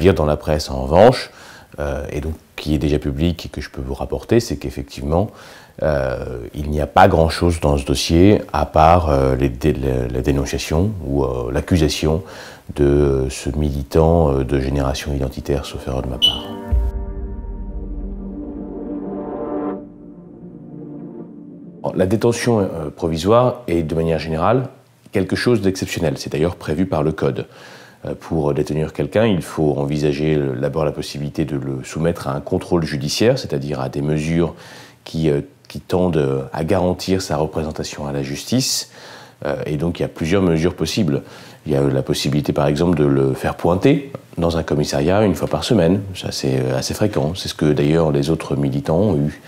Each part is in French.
lire dans la presse en revanche, et donc qui est déjà public et que je peux vous rapporter, c'est qu'effectivement, il n'y a pas grand-chose dans ce dossier à part la dénonciation ou l'accusation de ce militant de Génération Identitaire, sauf erreur de ma part. La détention provisoire est de manière générale quelque chose d'exceptionnel. C'est d'ailleurs prévu par le Code. Pour détenir quelqu'un, il faut envisager d'abord la possibilité de le soumettre à un contrôle judiciaire, c'est-à-dire à des mesures qui tendent à garantir sa représentation à la justice. Et donc il y a plusieurs mesures possibles. Il y a la possibilité par exemple de le faire pointer dans un commissariat une fois par semaine. Ça c'est assez fréquent, c'est ce que d'ailleurs les autres militants ont eu.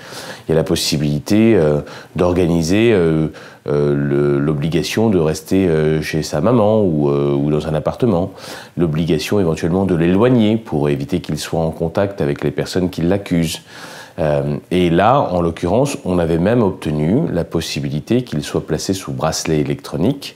Il y a la possibilité d'organiser l'obligation de rester chez sa maman ou dans un appartement. L'obligation éventuellement de l'éloigner pour éviter qu'il soit en contact avec les personnes qui l'accusent. Et là, en l'occurrence, on avait même obtenu la possibilité qu'il soit placé sous bracelet électronique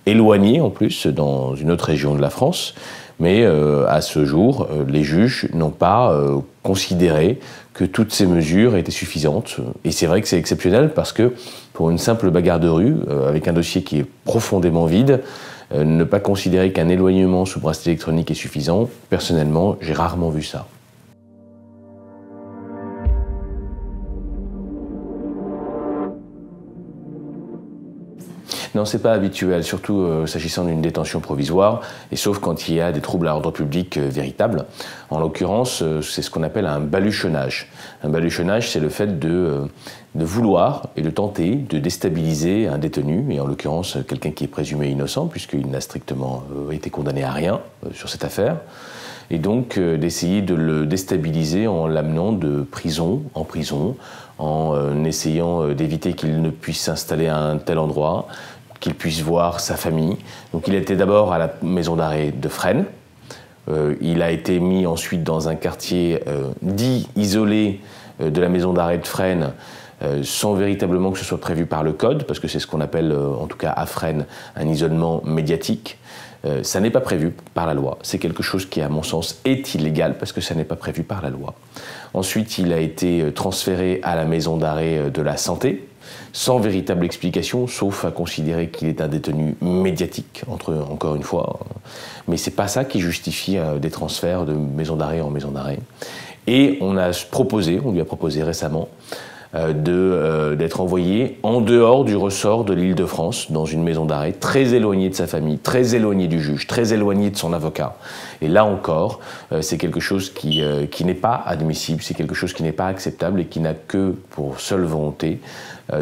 éloigné en plus, dans une autre région de la France. Mais à ce jour, les juges n'ont pas considéré que toutes ces mesures étaient suffisantes. Et c'est vrai que c'est exceptionnel parce que pour une simple bagarre de rue, avec un dossier qui est profondément vide, ne pas considérer qu'un éloignement sous bracelet électronique est suffisant, personnellement, j'ai rarement vu ça. Non, c'est pas habituel, surtout s'agissant d'une détention provisoire, et sauf quand il y a des troubles à l'ordre public véritables. En l'occurrence, c'est ce qu'on appelle un baluchonnage. Un baluchonnage, c'est le fait de vouloir et de tenter de déstabiliser un détenu, et en l'occurrence quelqu'un qui est présumé innocent, puisqu'il n'a strictement été condamné à rien sur cette affaire, et donc d'essayer de le déstabiliser en l'amenant de prison, en essayant d'éviter qu'il ne puisse s'installer à un tel endroit, qu'il puisse voir sa famille. Donc il était d'abord à la maison d'arrêt de Fresnes. Il a été mis ensuite dans un quartier dit isolé de la maison d'arrêt de Fresnes, sans véritablement que ce soit prévu par le Code, parce que c'est ce qu'on appelle, en tout cas à Fresnes, un isolement médiatique. Ça n'est pas prévu par la loi. C'est quelque chose qui, à mon sens, est illégal, parce que ça n'est pas prévu par la loi. Ensuite, il a été transféré à la maison d'arrêt de la Santé, sans véritable explication, sauf à considérer qu'il est un détenu médiatique, encore une fois. Mais c'est pas ça qui justifie des transferts de maison d'arrêt en maison d'arrêt. Et on lui a proposé récemment, d'être envoyé en dehors du ressort de l'Île-de-France, dans une maison d'arrêt, très éloignée de sa famille, très éloignée du juge, très éloignée de son avocat. Et là encore, c'est quelque chose qui n'est pas admissible, c'est quelque chose qui n'est pas acceptable et qui n'a que pour seule volonté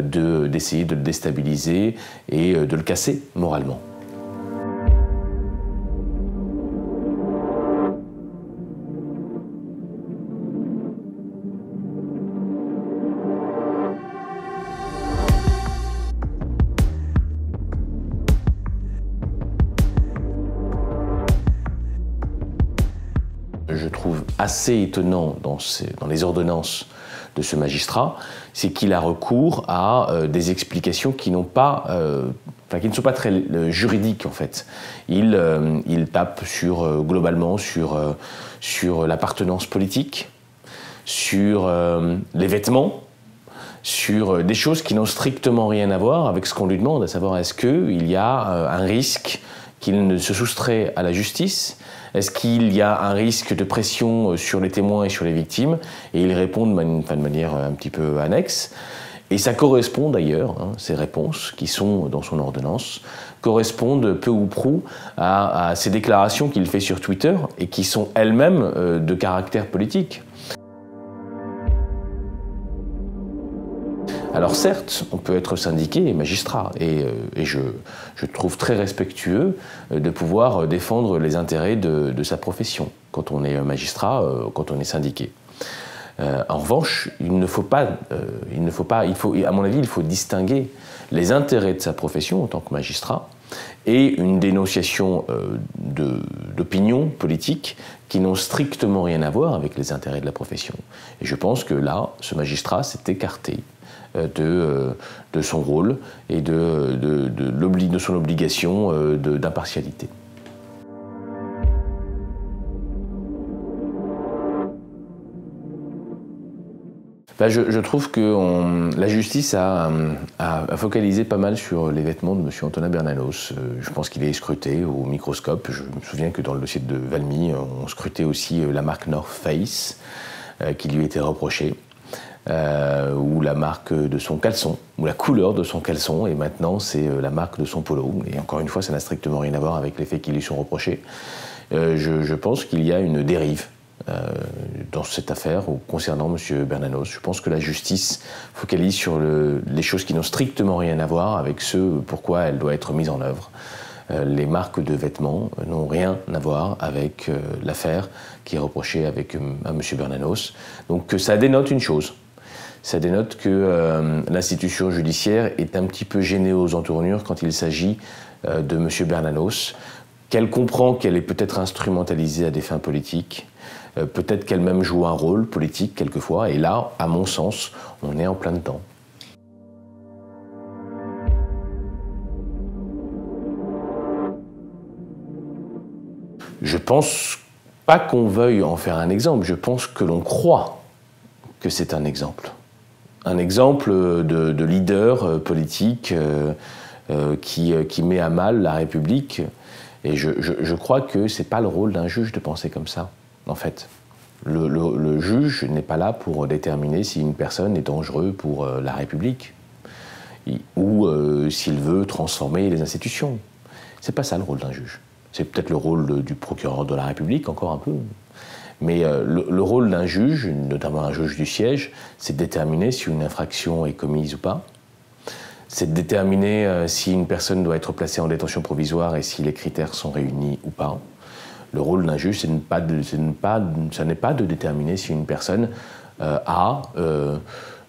d'essayer de le déstabiliser et de le casser moralement. Je trouve assez étonnant dans les ordonnances de ce magistrat, c'est qu'il a recours à des explications qui ne sont pas très juridiques en fait. Il tape globalement sur l'appartenance politique, sur les vêtements, sur des choses qui n'ont strictement rien à voir avec ce qu'on lui demande, à savoir est-ce qu'il y a un risque qu'il ne se soustrait à la justice? Est-ce qu'il y a un risque de pression sur les témoins et sur les victimes? Et il répond de manière un petit peu annexe. Et ça correspond d'ailleurs, ces réponses qui sont dans son ordonnance, correspondent peu ou prou à ces déclarations qu'il fait sur Twitter et qui sont elles-mêmes de caractère politique. Alors certes, on peut être syndiqué et magistrat, et je trouve très respectueux de pouvoir défendre les intérêts de sa profession quand on est magistrat, quand on est syndiqué. En revanche, à mon avis, il faut distinguer les intérêts de sa profession en tant que magistrat et une dénonciation d'opinions politiques qui n'ont strictement rien à voir avec les intérêts de la profession. Et je pense que là, ce magistrat s'est écarté de son rôle et de son obligation d'impartialité. Je trouve que la justice a focalisé pas mal sur les vêtements de M. Antonin Bernanos. Je pense qu'il est scruté au microscope. Je me souviens que dans le dossier de Valmy, on scrutait aussi la marque North Face qui lui était reprochée, ou la marque de son caleçon, ou la couleur de son caleçon, et maintenant c'est la marque de son polo. Et encore une fois, ça n'a strictement rien à voir avec les faits qui lui sont reprochés. Je pense qu'il y a une dérive dans cette affaire concernant M. Bernanos. Je pense que la justice focalise sur les choses qui n'ont strictement rien à voir avec ce pourquoi elle doit être mise en œuvre. Les marques de vêtements n'ont rien à voir avec l'affaire qui est reprochée à M. Bernanos. Donc ça dénote une chose. Ça dénote que l'institution judiciaire est un petit peu gênée aux entournures quand il s'agit de M. Bernanos, qu'elle comprend qu'elle est peut-être instrumentalisée à des fins politiques, peut-être qu'elle-même joue un rôle politique quelquefois, et là, à mon sens, on est en plein dedans. Je pense pas qu'on veuille en faire un exemple, je pense que l'on croit que c'est un exemple. Un exemple de leader politique qui met à mal la République. Et je crois que c'est pas le rôle d'un juge de penser comme ça, en fait. Le juge n'est pas là pour déterminer si une personne est dangereuse pour la République ou s'il veut transformer les institutions. C'est pas ça le rôle d'un juge. C'est peut-être le rôle du procureur de la République, encore un peu. Mais le rôle d'un juge, notamment un juge du siège, c'est de déterminer si une infraction est commise ou pas. C'est de déterminer si une personne doit être placée en détention provisoire et si les critères sont réunis ou pas. Le rôle d'un juge, ça n'est pas de déterminer si une personne a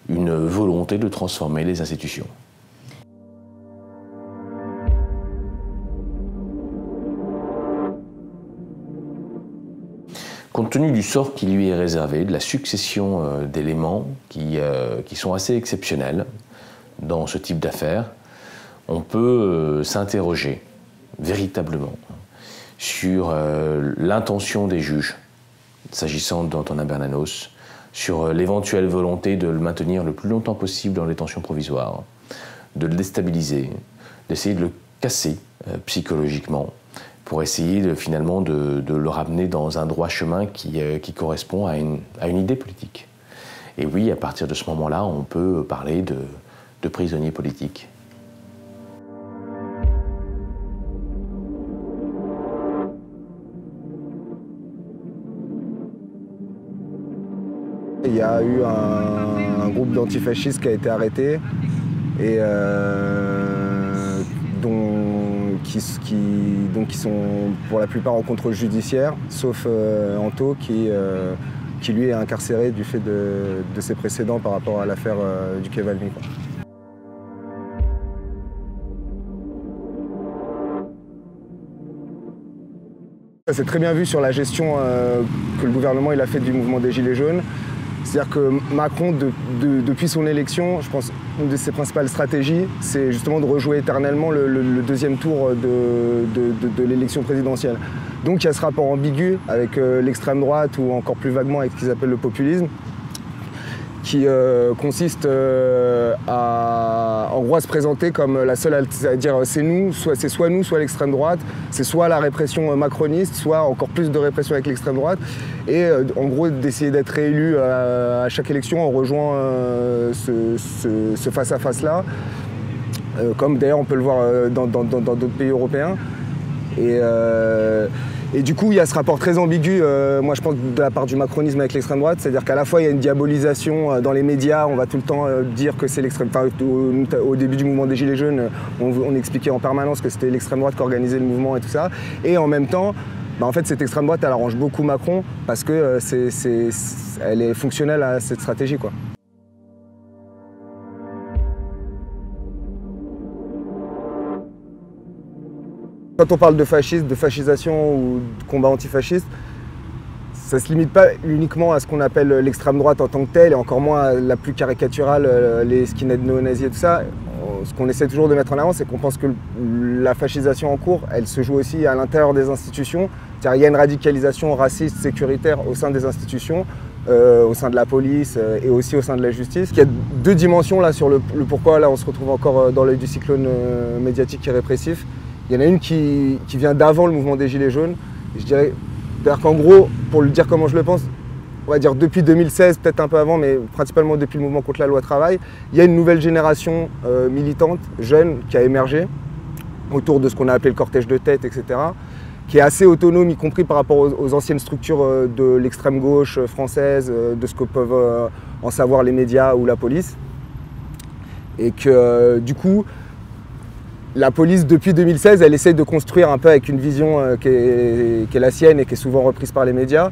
une volonté de transformer les institutions. Compte tenu du sort qui lui est réservé, de la succession d'éléments qui sont assez exceptionnels dans ce type d'affaires, on peut s'interroger véritablement sur l'intention des juges, s'agissant d'Antonin Bernanos, sur l'éventuelle volonté de le maintenir le plus longtemps possible dans la détention provisoire, de le déstabiliser, d'essayer de le casser psychologiquement, pour essayer finalement de le ramener dans un droit chemin qui correspond à une idée politique. Et oui, à partir de ce moment-là, on peut parler de prisonniers politiques. Il y a eu un groupe d'antifascistes qui a été arrêté et qui sont pour la plupart en contrôle judiciaire, sauf Anto qui lui est incarcéré du fait de ses précédents par rapport à l'affaire du quai Valmy. C'est très bien vu sur la gestion que le gouvernement il a fait du mouvement des Gilets jaunes. C'est-à-dire que Macron, depuis son élection, je pense une de ses principales stratégies, c'est justement de rejouer éternellement le deuxième tour de l'élection présidentielle. Donc il y a ce rapport ambigu avec l'extrême droite ou encore plus vaguement avec ce qu'ils appellent le populisme, qui consiste à en gros à se présenter comme la seule, c'est-à-dire c'est soit nous, soit l'extrême droite, c'est soit la répression macroniste, soit encore plus de répression avec l'extrême droite, et en gros d'essayer d'être réélu à chaque élection en rejoignant ce face-à-face-là, comme d'ailleurs on peut le voir dans d'autres pays européens. Et du coup, il y a ce rapport très ambigu, moi je pense, de la part du macronisme avec l'extrême droite, c'est-à-dire qu'à la fois il y a une diabolisation dans les médias, on va tout le temps dire que c'est l'extrême droite. Au début du mouvement des Gilets jaunes, on expliquait en permanence que c'était l'extrême droite qui organisait le mouvement et tout ça. Et en même temps, en fait, cette extrême droite, elle arrange beaucoup Macron parce que elle est fonctionnelle à cette stratégie, quoi. Quand on parle de fascisme, de fascisation ou de combat antifasciste, ça ne se limite pas uniquement à ce qu'on appelle l'extrême droite en tant que telle, et encore moins à la plus caricaturale, les skinheads néo-nazis et tout ça. Ce qu'on essaie toujours de mettre en avant, c'est qu'on pense que la fascisation en cours, elle se joue aussi à l'intérieur des institutions. C'est-à-dire qu'il y a une radicalisation raciste, sécuritaire au sein des institutions, au sein de la police et aussi au sein de la justice. Il y a deux dimensions là sur le pourquoi là on se retrouve encore dans l'œil du cyclone médiatique et répressif. Il y en a une qui vient d'avant le mouvement des Gilets jaunes. Je dirais qu'en gros, pour le dire comment je le pense, on va dire depuis 2016, peut-être un peu avant, mais principalement depuis le mouvement contre la loi travail, il y a une nouvelle génération militante, jeune, qui a émergé autour de ce qu'on a appelé le cortège de tête, etc., qui est assez autonome, y compris par rapport aux anciennes structures de l'extrême gauche française, de ce que peuvent en savoir les médias ou la police. Et que du coup, la police, depuis 2016, elle essaie de construire un peu avec une vision qui est la sienne et qui est souvent reprise par les médias,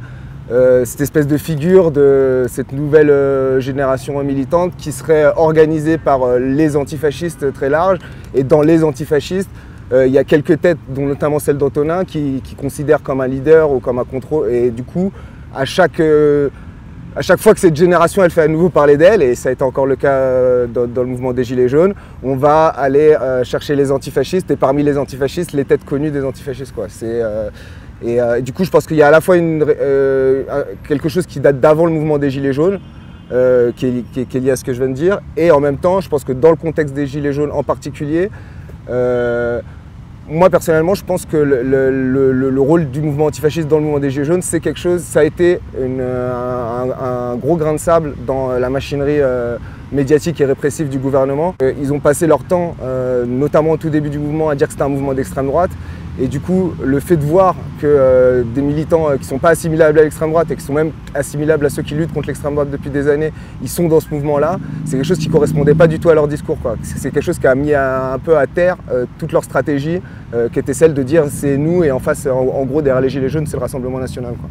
cette espèce de figure de cette nouvelle génération militante qui serait organisée par les antifascistes très larges. Et dans les antifascistes, il y a quelques têtes, dont notamment celle d'Antonin, qui considèrent comme un leader ou comme un contrôle. Et du coup, à chaque fois que cette génération elle fait à nouveau parler d'elle, et ça a été encore le cas dans le mouvement des Gilets jaunes, on va aller chercher les antifascistes, et parmi les antifascistes, les têtes connues des antifascistes, quoi. Du coup, je pense qu'il y a à la fois quelque chose qui date d'avant le mouvement des Gilets jaunes, qui est lié à ce que je viens de dire, et en même temps, je pense que dans le contexte des Gilets jaunes en particulier, moi personnellement, je pense que le rôle du mouvement antifasciste dans le mouvement des Gilets jaunes, c'est quelque chose, ça a été un gros grain de sable dans la machinerie médiatique et répressive du gouvernement. Ils ont passé leur temps, notamment au tout début du mouvement, à dire que c'était un mouvement d'extrême droite. Et du coup, le fait de voir que des militants qui ne sont pas assimilables à l'extrême droite et qui sont même assimilables à ceux qui luttent contre l'extrême droite depuis des années, ils sont dans ce mouvement-là, c'est quelque chose qui ne correspondait pas du tout à leur discours, quoi. C'est quelque chose qui a mis un peu à terre toute leur stratégie, qui était celle de dire c'est nous et en face, en gros, derrière les Gilets jaunes, c'est le Rassemblement national, quoi.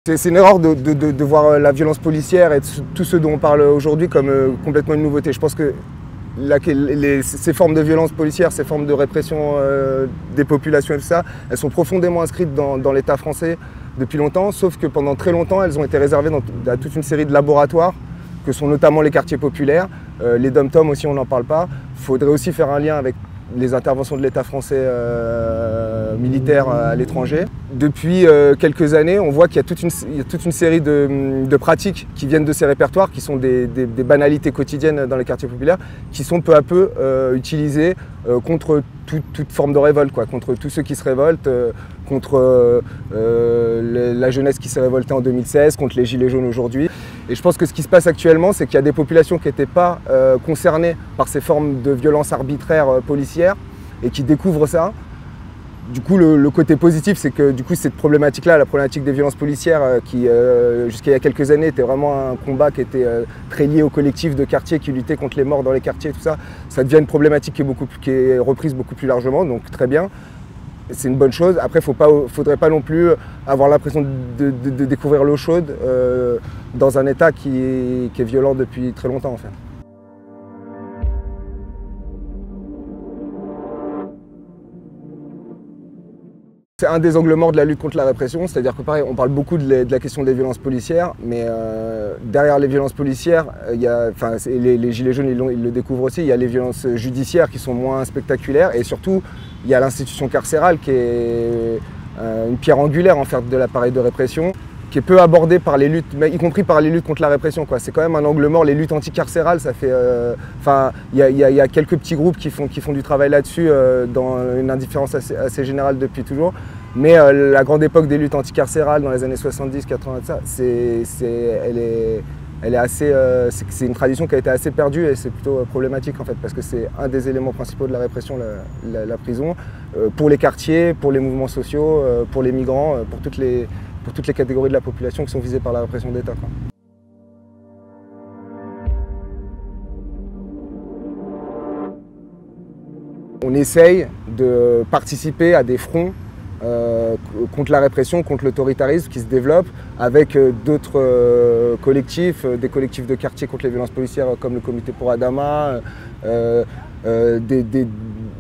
C'est une erreur de voir la violence policière et tout ce dont on parle aujourd'hui comme complètement une nouveauté. Je pense que ces formes de violence policière, ces formes de répression des populations et tout ça, elles sont profondément inscrites dans l'État français depuis longtemps, sauf que pendant très longtemps, elles ont été réservées à toute une série de laboratoires, que sont notamment les quartiers populaires, les dom-toms aussi, on n'en parle pas. Il faudrait aussi faire un lien avec les interventions de l'État français militaire à l'étranger. Depuis quelques années, on voit qu'il y a toute une série de pratiques qui viennent de ces répertoires, qui sont des banalités quotidiennes dans les quartiers populaires, qui sont peu à peu utilisées contre toute forme de révolte, quoi, contre tous ceux qui se révoltent, contre la jeunesse qui s'est révoltée en 2016, contre les Gilets jaunes aujourd'hui. Et je pense que ce qui se passe actuellement, c'est qu'il y a des populations qui n'étaient pas concernées par ces formes de violence arbitraire policière et qui découvrent ça. Du coup, le côté positif, c'est que du coup, cette problématique-là, la problématique des violences policières, qui jusqu'à il y a quelques années était vraiment un combat qui était très lié au collectif de quartier qui luttait contre les morts dans les quartiers, tout ça, ça devient une problématique qui est reprise beaucoup plus largement, donc très bien. C'est une bonne chose. Après, il ne faudrait pas non plus avoir l'impression de découvrir l'eau chaude dans un État qui est violent depuis très longtemps, en fait. C'est un des angles morts de la lutte contre la répression, c'est-à-dire que pareil, on parle beaucoup de la question des violences policières, mais derrière les violences policières, les Gilets jaunes ils le découvrent aussi, il y a les violences judiciaires qui sont moins spectaculaires, et surtout il y a l'institution carcérale qui est une pierre angulaire en fait de l'appareil de répression, qui est peu abordée par les luttes, mais y compris par les luttes contre la répression, quoi. C'est quand même un angle mort, les luttes anticarcérales, ça fait... il y a quelques petits groupes qui font du travail là-dessus dans une indifférence assez générale depuis toujours. Mais la grande époque des luttes anticarcérales dans les années 70, 80, ça, c'est une tradition qui a été assez perdue et c'est plutôt problématique en fait, parce que c'est un des éléments principaux de la répression, la prison, pour les quartiers, pour les mouvements sociaux, pour les migrants, pour toutes les catégories de la population qui sont visées par la répression d'État, quoi. On essaye de participer à des fronts contre la répression, contre l'autoritarisme qui se développent avec d'autres collectifs, des collectifs de quartier contre les violences policières comme le Comité pour Adama,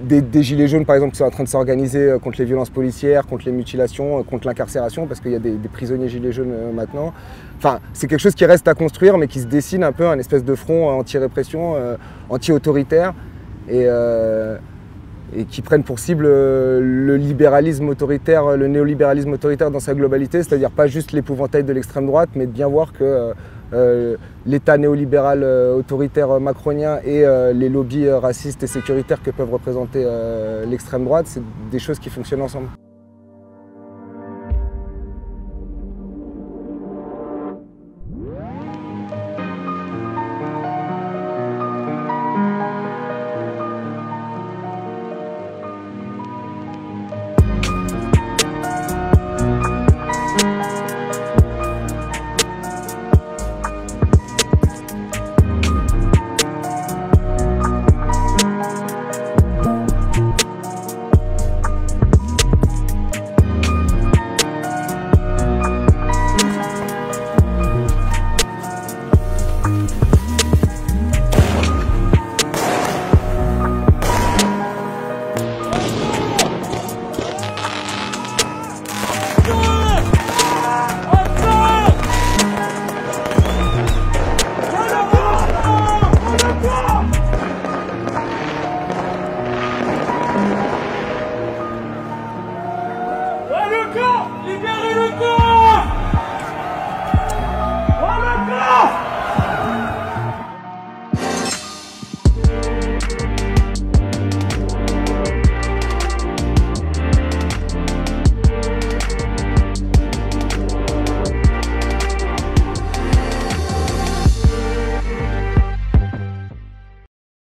des Gilets jaunes par exemple qui sont en train de s'organiser contre les violences policières, contre les mutilations, contre l'incarcération parce qu'il y a des prisonniers Gilets jaunes maintenant. Enfin, c'est quelque chose qui reste à construire mais qui se dessine un peu, un espèce de front anti-répression, anti-autoritaire. et qui prennent pour cible le libéralisme autoritaire, le néolibéralisme autoritaire dans sa globalité, c'est-à-dire pas juste l'épouvantail de l'extrême droite, mais de bien voir que l'État néolibéral autoritaire macronien et les lobbies racistes et sécuritaires que peuvent représenter l'extrême droite, c'est des choses qui fonctionnent ensemble.